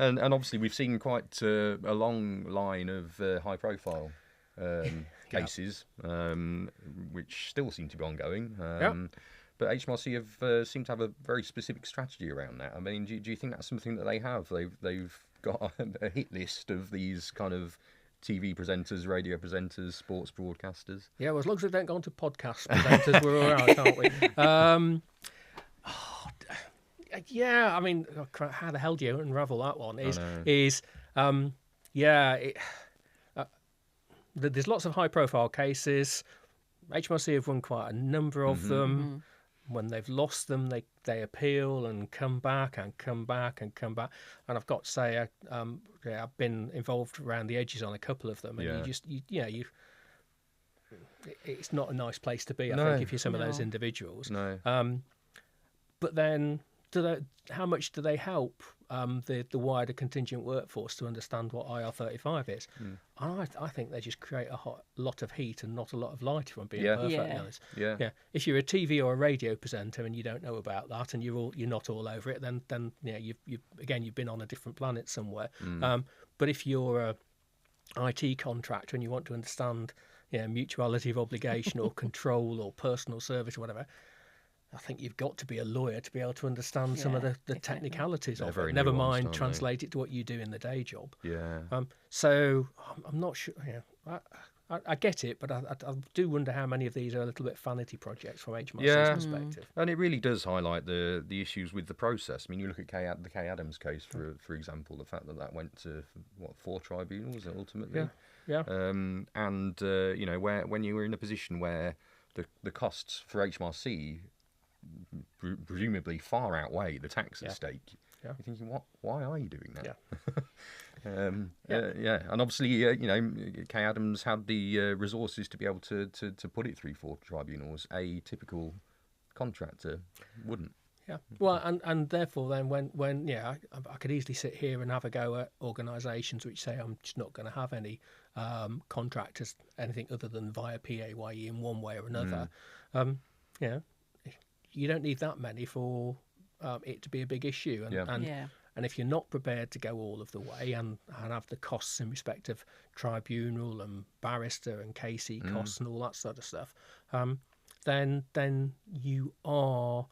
And obviously we've seen quite a long line of high-profile cases, which still seem to be ongoing. But HMRC have seem to have a very specific strategy around that. I mean, do you think that's something that they have? They've got a hit list of these kind of TV presenters, radio presenters, sports broadcasters. Yeah, well, as long as they don't go on to podcast presenters, we're all right, aren't we? Yeah, I mean, how the hell do you unravel that one? There's lots of high-profile cases. HMRC have won quite a number of them. When they've lost them, they appeal and come back and come back and come back. And I've got to say, I've been involved around the edges on a couple of them, and it's not a nice place to be. I think if you're some of those individuals. No. But then, how much do they help the wider contingent workforce to understand what IR35 is? I think they just create a lot of heat and not a lot of light, if I'm being perfectly honest. Yeah. If you're a TV or a radio presenter and you don't know about that and you're not all over it, then you've been on a different planet somewhere. But if you're a IT contractor and you want to understand mutuality of obligation or control or personal service or whatever, I think you've got to be a lawyer to be able to understand some of the technicalities of it. Never mind translate it to what you do in the day job. Yeah. So I'm not sure. I get it, but I do wonder how many of these are a little bit vanity projects from HMRC's perspective. And it really does highlight the issues with the process. I mean, you look at the Kay Adams case, for example, the fact that went to 4 tribunals ultimately. Yeah. And when you were in a position where the costs for HMRC presumably far outweigh the tax at stake. You're thinking, why are you doing that? And obviously, Kay Adams had the resources to be able to put it through 4 tribunals. A typical contractor wouldn't. Yeah. Well, and therefore, then when I could easily sit here and have a go at organisations which say I'm just not going to have any contractors, anything other than via PAYE in one way or another. You don't need that many for it to be a big issue. And if you're not prepared to go all of the way and have the costs in respect of tribunal and barrister and KC costs and all that sort of stuff, then you are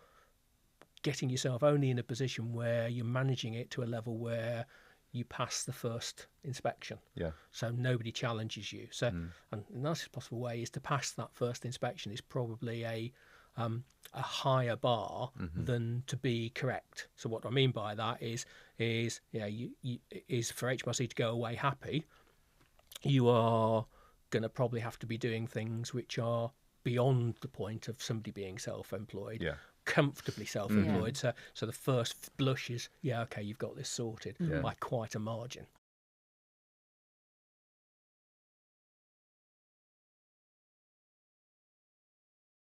getting yourself only in a position where you're managing it to a level where you pass the first inspection. Yeah. So nobody challenges you. So and the nicest possible way is to pass that first inspection is probably a higher bar than to be correct. So what I mean by that is for HMRC to go away happy, you are going to probably have to be doing things which are beyond the point of somebody being self-employed, comfortably self-employed. So the first blush is, you've got this sorted by quite a margin.